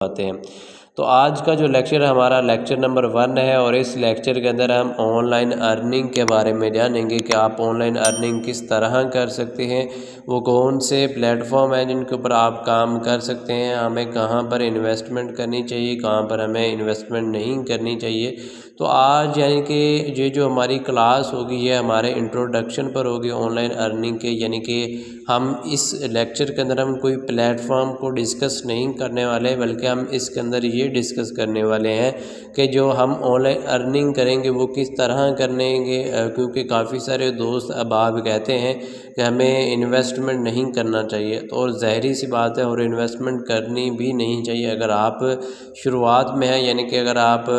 آتے ہیں۔ تو آج کا جو لیکچر ہمارا لیکچر نمبر 1 ہے، اور اس لیکچر کے اندر ہم آن لائن ارننگ کے بارے میں جانیں گے کہ آپ آن لائن ارننگ کس طرح کر سکتے ہیں، وہ کون سے پلیٹ فارم ہیں جن کے اوپر آپ کام کر سکتے ہیں، ہمیں کہاں پر انویسٹمنٹ کرنی چاہیے، کہاں پر ہمیں انویسٹمنٹ نہیں کرنی چاہیے۔ تو آج یعنی کہ یہ جو ہماری کلاس ہوگی یہ ہمارے انٹروڈکشن پر ہوگی آن لائن ارننگ کے، یعنی کہ ہم اس لیکچر کے اندر ہم کوئی پلیٹ فارم کو ڈسکس نہیں کرنے والے، بلکہ ہم اس کے اندر یہ ڈسکس کرنے والے ہیں کہ جو ہم آن لائن ارننگ کریں گے وہ کس طرح کریں گے، کیونکہ کافی سارے دوست اب کہتے ہیں کہ ہمیں انویسٹمنٹ نہیں کرنا چاہیے، تو اور ظاہری سی بات ہے، اور انویسٹمنٹ کرنی بھی نہیں چاہیے اگر آپ شروعات میں ہیں، یعنی کہ اگر آپ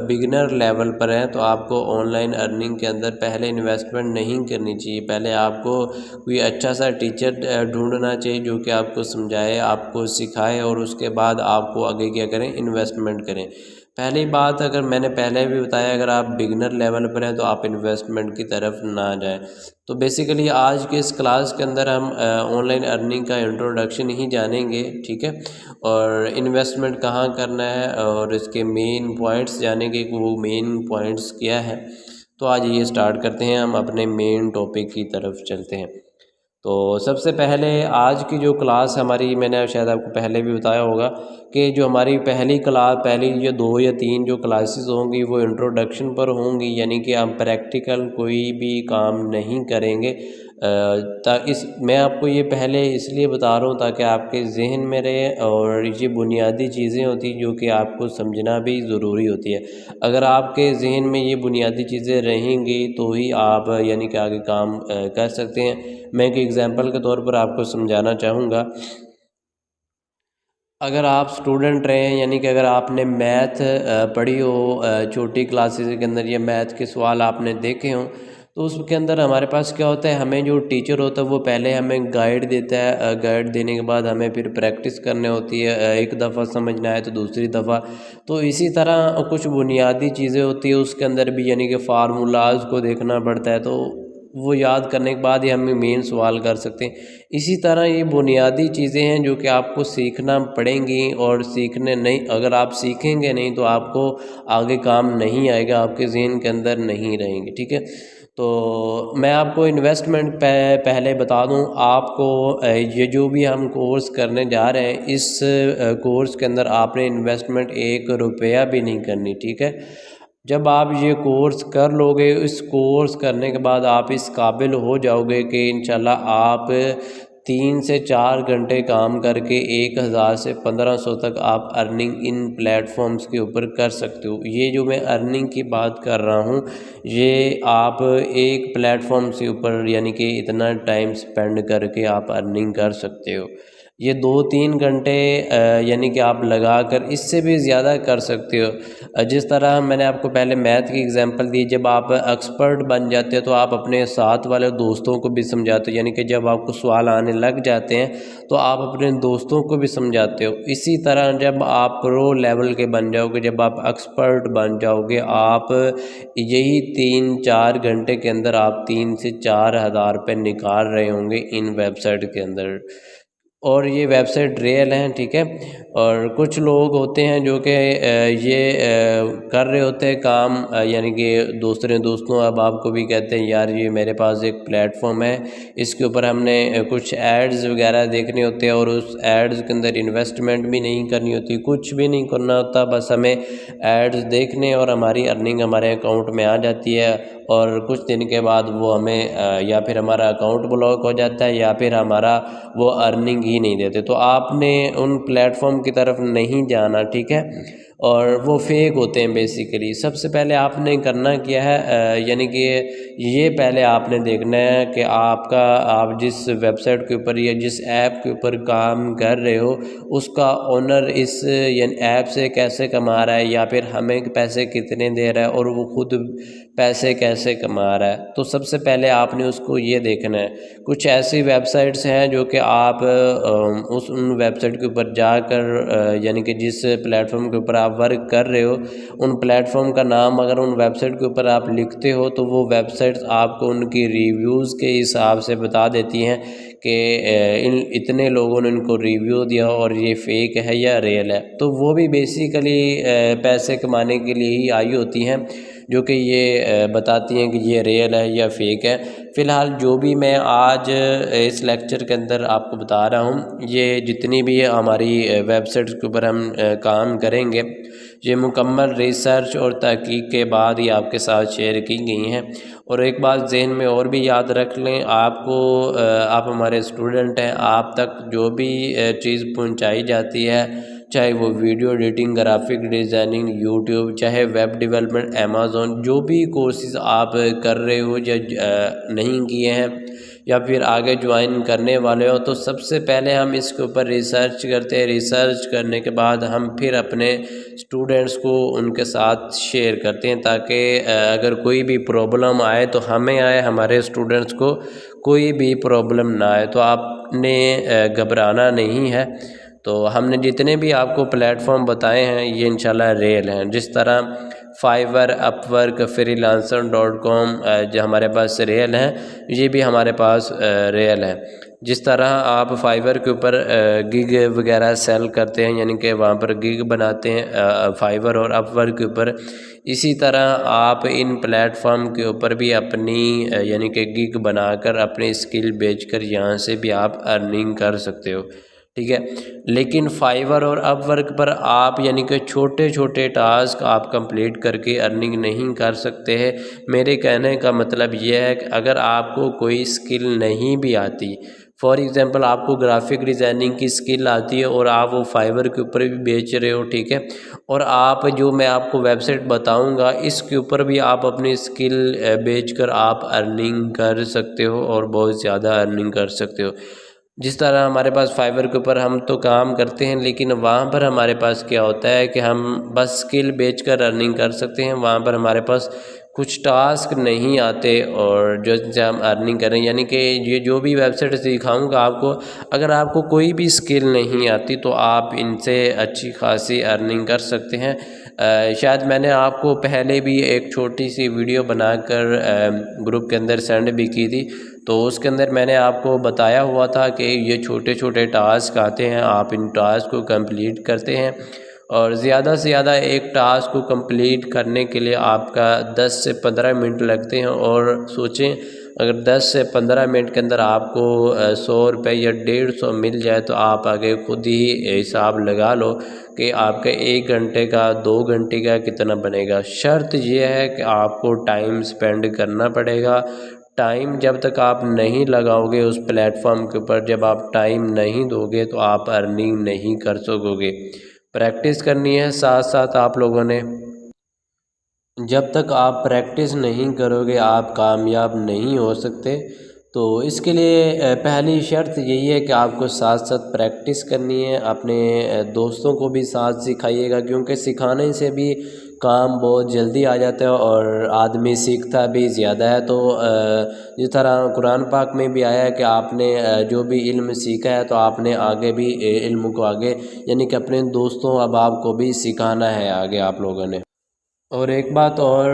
بگنر لیول پر ہیں تو آپ کو آن لائن ارننگ کے اندر پہلے انویسٹمنٹ نہیں کرنی چاہیے۔ پہلے آپ کو کوئی اچھا سا ٹیچر ڈھونڈنا چاہیے جو کہ آپ کو سمجھائے، آپ کو سکھائے، اور اس کے بعد آپ کو آگے کیا کریں، انویسٹمنٹ کریں۔ پہلی بات، اگر میں نے پہلے بھی بتایا، اگر آپ بگنر لیول پر ہیں تو آپ انویسٹمنٹ کی طرف نہ جائیں۔ تو بیسیکلی آج کے اس کلاس کے اندر ہم آن لائن ارننگ کا انٹروڈکشن ہی جانیں گے، ٹھیک ہے، اور انویسٹمنٹ کہاں کرنا ہے، اور اس کے مین پوائنٹس جانیں گے کہ وہ مین پوائنٹس کیا ہے۔ تو آج یہ سٹارٹ کرتے ہیں، ہم اپنے مین ٹاپک کی طرف چلتے ہیں۔ تو سب سے پہلے آج کی جو کلاس ہماری، میں نے شاید آپ کو پہلے بھی بتایا ہوگا کہ جو ہماری پہلی یہ 2 یا 3 جو کلاسز ہوں گی وہ انٹروڈکشن پر ہوں گی، یعنی کہ ہم پریکٹیکل کوئی بھی کام نہیں کریں گے۔ میں آپ کو یہ پہلے اس لیے بتا رہا ہوں تاکہ آپ کے ذہن میں رہے، اور یہ بنیادی چیزیں ہوتی ہیں جو کہ آپ کو سمجھنا بھی ضروری ہوتی ہے۔ اگر آپ کے ذہن میں یہ بنیادی چیزیں رہیں گی تو ہی آپ یعنی کہ آگے کام کر سکتے ہیں۔ میں ایک ایگزامپل کے طور پر آپ کو سمجھانا چاہوں گا۔ اگر آپ سٹوڈنٹ رہے ہیں، یعنی کہ اگر آپ نے میتھ پڑھی ہو چھوٹی کلاسز کے اندر، یا میتھ کے سوال آپ نے دیکھے ہوں، تو اس کے اندر ہمارے پاس کیا ہوتا ہے، ہمیں جو ٹیچر ہوتا ہے وہ پہلے ہمیں گائیڈ دیتا ہے، گائیڈ دینے کے بعد ہمیں پھر پریکٹس کرنی ہوتی ہے، ایک دفعہ سمجھ نہ آئے تو دوسری دفعہ۔ تو اسی طرح کچھ بنیادی چیزیں ہوتی ہیں اس کے اندر بھی، یعنی کہ فارمولاز کو دیکھنا پڑتا ہے، تو وہ یاد کرنے کے بعد ہی ہم مین سوال کر سکتے ہیں۔ اسی طرح یہ بنیادی چیزیں ہیں جو کہ آپ کو سیکھنا پڑیں گی، اور اگر آپ سیکھیں گے نہیں تو آپ کو آگے کام نہیں آئے گا، آپ کے ذہن کے اندر نہیں رہیں گے، ٹھیک ہے۔ تو میں آپ کو انویسٹمنٹ پہلے بتا دوں آپ کو، یہ جو بھی ہم کورس کرنے جا رہے ہیں اس کورس کے اندر آپ نے انویسٹمنٹ 1 روپیہ بھی نہیں کرنی، ٹھیک ہے۔ جب آپ یہ کورس کر لو گے، اس کورس کرنے کے بعد آپ اس قابل ہو جاؤ گے کہ انشاءاللہ آپ 3 سے 4 گھنٹے کام کر کے 1000 سے 1500 تک آپ ارننگ ان پلیٹ فارمز کے اوپر کر سکتے ہو۔ یہ جو میں ارننگ کی بات کر رہا ہوں، یہ آپ ایک پلیٹ فارم سے اوپر یعنی کہ اتنا ٹائم سپینڈ کر کے آپ ارننگ کر سکتے ہو۔ یہ 2-3 گھنٹے یعنی کہ آپ لگا کر اس سے بھی زیادہ کر سکتے ہو۔ جس طرح میں نے آپ کو پہلے میتھ کی اگزامپل دی، جب آپ ایکسپرٹ بن جاتے ہیں تو آپ اپنے ساتھ والے دوستوں کو بھی سمجھاتے ہو، یعنی کہ جب آپ کو سوال آنے لگ جاتے ہیں تو آپ اپنے دوستوں کو بھی سمجھاتے ہو۔ اسی طرح جب آپ پرو لیول کے بن جاؤ گے، جب آپ ایکسپرٹ بن جاؤ گے، آپ یہی 3-4 گھنٹے کے اندر آپ 3 سے 4 ہزار روپے نکال رہے ہوں گے ان ویب سائٹ کے اندر، اور یہ ویب سائٹ ریئل ہیں، ٹھیک ہے۔ اور کچھ لوگ ہوتے ہیں جو کہ یہ کر رہے ہوتے ہیں کام، یعنی کہ دوستوں اب آپ کو بھی کہتے ہیں یار یہ میرے پاس ایک پلیٹ فارم ہے، اس کے اوپر ہم نے کچھ ایڈز وغیرہ دیکھنے ہوتے ہیں، اور اس ایڈز کے اندر انویسٹمنٹ بھی نہیں کرنی ہوتی، کچھ بھی نہیں کرنا ہوتا، بس ہمیں ایڈز دیکھنے اور ہماری ارننگ ہمارے اکاؤنٹ میں آ جاتی ہے، اور کچھ دن کے بعد وہ ہمیں یا پھر ہمارا اکاؤنٹ بلاک ہو جاتا ہے، یا پھر ہمارا وہ ارننگ ہی نہیں دیتے۔ تو آپ نے ان پلیٹ فارم کی طرف نہیں جانا، ٹھیک ہے، اور وہ فیک ہوتے ہیں بیسیکلی۔ سب سے پہلے آپ نے کرنا کیا ہے، یعنی کہ یہ پہلے آپ نے دیکھنا ہے کہ آپ جس ویب سائٹ کے اوپر یا جس ایپ کے اوپر کام کر رہے ہو اس کا اونر اس یعنی ایپ سے کیسے کما رہا ہے، یا پھر ہمیں پیسے کتنے دے رہا ہے، اور وہ خود پیسے کیسے کما رہا ہے۔ تو سب سے پہلے آپ نے اس کو یہ دیکھنا ہے۔ کچھ ایسی ویب سائٹس ہیں جو کہ آپ ان ویب سائٹ کے اوپر جا کر یعنی کہ جس پلیٹ فارم کے اوپر آپ آپ ورک کر رہے ہو ان پلیٹ فارم کا نام اگر ان ویب سائٹ کے اوپر آپ لکھتے ہو تو وہ ویب سائٹس آپ کو ان کی ریویوز کے حساب سے بتا دیتی ہیں کہ اتنے لوگوں نے ان کو ریویو دیا اور یہ فیک ہے یا ریئل ہے. تو وہ بھی بیسیکلی پیسے کمانے کے لیے ہی آئی ہوتی ہیں جو کہ یہ بتاتی ہیں کہ یہ ریئل ہے یا فیک ہے. فی الحال جو بھی میں آج اس لیکچر کے اندر آپ کو بتا رہا ہوں یہ جتنی بھی ہماری ویب سائٹس کے اوپر ہم کام کریں گے یہ مکمل ریسرچ اور تحقیق کے بعد ہی آپ کے ساتھ شیئر کی گئی ہیں. اور ایک بات ذہن میں اور بھی یاد رکھ لیں آپ ہمارے اسٹوڈنٹ ہیں آپ تک جو بھی چیز پہنچائی جاتی ہے چاہے وہ video editing graphic designing YouTube چاہے ویب ڈیولپمنٹ امیزون جو بھی کورسز آپ کر رہے ہو یا نہیں کیے ہیں یا پھر آگے جوائن کرنے والے ہو تو سب سے پہلے ہم اس کے اوپر ریسرچ کرتے ہیں. ریسرچ کرنے کے بعد ہم پھر اپنے اسٹوڈنٹس کو ان کے ساتھ شیئر کرتے ہیں تاکہ اگر کوئی بھی پرابلم آئے تو ہمیں آئے ہمارے اسٹوڈنٹس کو کوئی بھی پرابلم نہ آئے. تو آپ نے گھبرانا نہیں ہے. تو ہم نے جتنے بھی آپ کو پلیٹ فارم بتائے ہیں یہ انشاءاللہ ریئل ہیں. جس طرح فائیور اپ ورک freelancer.com جو ہمارے پاس ریئل ہیں یہ بھی ہمارے پاس ریئل ہے. جس طرح آپ فائیور کے اوپر گگ وغیرہ سیل کرتے ہیں یعنی کہ وہاں پر گگ بناتے ہیں فائیور اور اپ ورک کے اوپر اسی طرح آپ ان پلیٹ فارم کے اوپر بھی اپنی یعنی کہ گگ بنا کر اپنی اسکل بیچ کر یہاں سے بھی آپ ارننگ کر سکتے ہو. ٹھیک ہے. لیکن فائیور اور اپ ورک پر آپ یعنی کہ چھوٹے چھوٹے ٹاسک آپ کمپلیٹ کر کے ارننگ نہیں کر سکتے ہیں. میرے کہنے کا مطلب یہ ہے کہ اگر آپ کو کوئی اسکل نہیں بھی آتی فار ایگزامپل آپ کو گرافک ڈیزائننگ کی اسکل آتی ہے اور آپ وہ فائیور کے اوپر بھی بیچ رہے ہو ٹھیک ہے اور آپ جو میں آپ کو ویب سائٹ بتاؤں گا اس کے اوپر بھی آپ اپنی اسکل بیچ کر آپ ارننگ کر سکتے ہو اور بہت زیادہ ارننگ کر سکتے ہو. جس طرح ہمارے پاس فائیور کے اوپر ہم تو کام کرتے ہیں لیکن وہاں پر ہمارے پاس کیا ہوتا ہے کہ ہم بس اسکل بیچ کر ارننگ کر سکتے ہیں. وہاں پر ہمارے پاس کچھ ٹاسک نہیں آتے اور جو سے ہم ارننگ کریں یعنی کہ یہ جو بھی ویب سائٹ دکھاؤں گا آپ کو اگر آپ کو کوئی بھی اسکل نہیں آتی تو آپ ان سے اچھی خاصی ارننگ کر سکتے ہیں. شاید میں نے آپ کو پہلے بھی ایک چھوٹی سی ویڈیو بنا کر گروپ کے اندر سینڈ بھی کی تھی تو اس کے اندر میں نے آپ کو بتایا ہوا تھا کہ یہ چھوٹے چھوٹے ٹاسک آتے ہیں آپ ان ٹاسک کو کمپلیٹ کرتے ہیں اور زیادہ سے زیادہ ایک ٹاسک کو کمپلیٹ کرنے کے لیے آپ کا 10 سے 15 منٹ لگتے ہیں اور سوچیں اگر 10 سے 15 منٹ کے اندر آپ کو 100 روپے یا 150 مل جائے تو آپ آگے خود ہی حساب لگا لو کہ آپ کا 1 گھنٹے کا 2 گھنٹے کا کتنا بنے گا. شرط یہ ہے کہ آپ کو ٹائم سپینڈ کرنا پڑے گا. ٹائم جب تک آپ نہیں لگاؤ گے اس پلیٹ فارم کے اوپر جب آپ ٹائم نہیں دو گے تو آپ ارننگ نہیں کر سکو گے. پریکٹس کرنی ہے ساتھ ساتھ آپ لوگوں نے. جب تک آپ پریکٹس نہیں کرو گے آپ کامیاب نہیں ہو سکتے. تو اس کے لیے پہلی شرط یہی ہے کہ آپ کو ساتھ ساتھ پریکٹس کرنی ہے. اپنے دوستوں کو بھی ساتھ سکھائیے گا کیونکہ سکھانے سے بھی کام بہت جلدی آ جاتا ہے اور آدمی سیکھتا بھی زیادہ ہے. تو جس طرح قرآن پاک میں بھی آیا ہے کہ آپ نے جو بھی علم سیکھا ہے تو آپ نے آگے بھی علم کو آگے یعنی کہ اپنے دوستوں احباب کو بھی سکھانا ہے آگے آپ لوگوں نے. اور ایک بات اور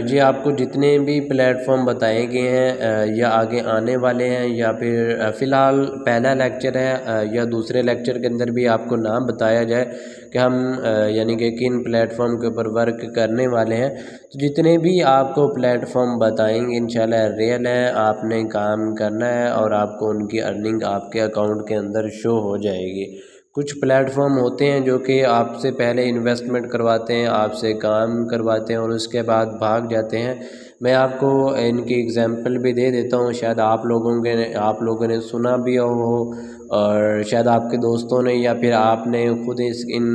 یہ آپ کو جتنے بھی پلیٹ فارم بتائے گئے ہیں یا آگے آنے والے ہیں یا پھر فی الحال پہلا لیکچر ہے یا دوسرے لیکچر کے اندر بھی آپ کو نام بتایا جائے کہ ہم یعنی کہ کن پلیٹ فارم کے اوپر ورک کرنے والے ہیں. تو جتنے بھی آپ کو پلیٹ فارم بتائیں گے انشاءاللہ ریئل ہے. آپ نے کام کرنا ہے اور آپ کو ان کی ارننگ آپ کے اکاؤنٹ کے اندر شو ہو جائے گی. کچھ پلیٹ فارم ہوتے ہیں جو کہ آپ سے پہلے انویسٹمنٹ کرواتے ہیں آپ سے کام کرواتے ہیں اور اس کے بعد بھاگ جاتے ہیں. میں آپ کو ان کی اگزامپل بھی دے دیتا ہوں شاید آپ لوگوں نے سنا بھی ہو اور شاید آپ کے دوستوں نے یا پھر آپ نے خود ان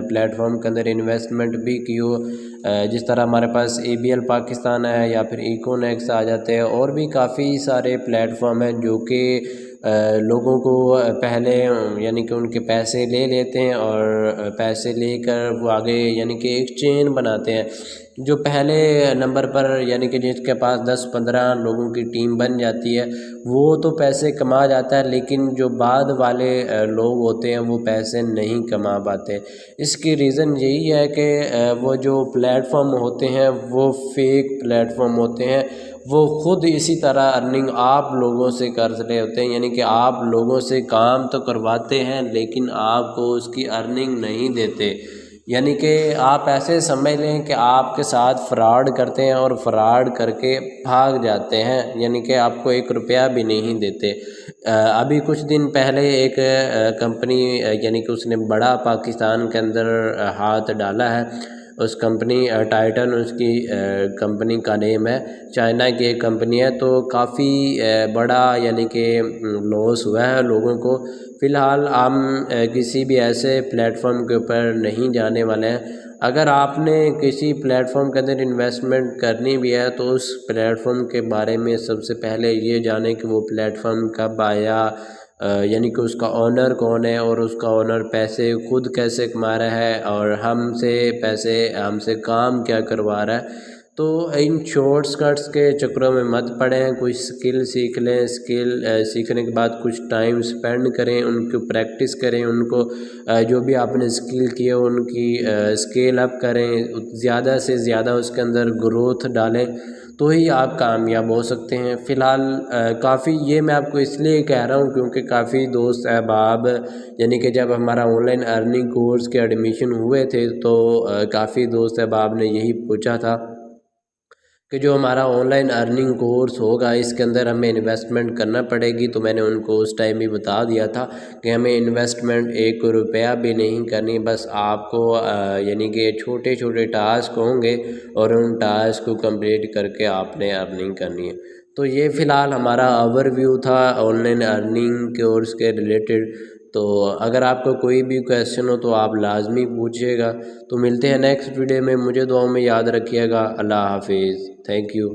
پلیٹ فارم کے اندر انویسٹمنٹ بھی کی ہو. جس طرح ہمارے پاس ABL پاکستان ہے یا پھر ایکونیکس آ جاتے ہیں اور بھی کافی سارے پلیٹ فارم ہیں جو کہ لوگوں کو پہلے یعنی کہ ان کے پیسے لے لیتے ہیں اور پیسے لے کر وہ آگے یعنی کہ ایک چین بناتے ہیں. جو پہلے نمبر پر یعنی کہ جس کے پاس 10-15 لوگوں کی ٹیم بن جاتی ہے وہ تو پیسے کما جاتا ہے، لیکن جو بعد والے لوگ ہوتے ہیں وہ پیسے نہیں کما پاتے. اس کی ریزن یہی ہے کہ وہ جو پلیٹ فارم ہوتے ہیں وہ فیک پلیٹ فارم ہوتے ہیں. وہ خود اسی طرح ارننگ آپ لوگوں سے کر رہے ہوتے ہیں، یعنی کہ آپ لوگوں سے کام تو کرواتے ہیں لیکن آپ کو اس کی ارننگ نہیں دیتے. یعنی کہ آپ ایسے سمجھ لیں کہ آپ کے ساتھ فراڈ کرتے ہیں اور فراڈ کر کے بھاگ جاتے ہیں، یعنی کہ آپ کو 1 روپیہ بھی نہیں دیتے. ابھی کچھ دن پہلے ایک کمپنی یعنی کہ اس نے بڑا پاکستان کے اندر ہاتھ ڈالا ہے. اس کمپنی ٹائٹن اس کی کمپنی کا نیم ہے، چائنا کی ایک کمپنی ہے. تو کافی بڑا یعنی کہ لاس ہوا ہے لوگوں کو. فی الحال ہم کسی بھی ایسے پلیٹ فارم کے اوپر نہیں جانے والے ہیں. اگر آپ نے کسی پلیٹ فارم کے اندر انویسٹمنٹ کرنی بھی ہے تو اس پلیٹ فارم کے بارے میں سب سے پہلے یہ جانیں کہ وہ پلیٹ فارم کب آیا، یعنی کہ اس کا آنر کون ہے اور اس کا آنر پیسے خود کیسے کما رہا ہے اور ہم سے کام کیا کروا رہا ہے. تو ان شارٹ کٹس کے چکروں میں مت پڑیں. کوئی اسکل سیکھ لیں، اسکل سیکھنے کے بعد کچھ ٹائم اسپینڈ کریں، ان کو پریکٹس کریں، ان کو جو بھی آپ نے اسکل کی ہے ان کی اسکیل اپ کریں، زیادہ سے زیادہ اس کے اندر گروتھ ڈالیں تو ہی آپ کامیاب ہو سکتے ہیں. فی الحال کافی یہ میں آپ کو اس لیے کہہ رہا ہوں کیونکہ کافی دوست احباب یعنی کہ جب ہمارا آن لائن ارننگ کورس کے ایڈمیشن ہوئے تھے تو کافی دوست احباب نے یہی پوچھا تھا کہ جو ہمارا آن لائن ارننگ کورس ہوگا اس کے اندر ہمیں انویسٹمنٹ کرنا پڑے گی. تو میں نے ان کو اس ٹائم بھی بتا دیا تھا کہ ہمیں انویسٹمنٹ 1 روپیہ بھی نہیں کرنی، بس آپ کو یعنی کہ چھوٹے چھوٹے ٹاسک ہوں گے اور ان ٹاسک کو کمپلیٹ کر کے آپ نے ارننگ کرنی ہے. تو یہ فی الحال ہمارا اوور ویو تھا آن لائن ارننگ کورس کے ریلیٹڈ. تو اگر آپ کو کوئی بھی کویسچن ہو تو آپ لازمی پوچھیے گا. تو ملتے ہیں نیکسٹ ویڈیو میں. مجھے دعاؤں میں یاد رکھیے گا. اللہ حافظ. Thank you.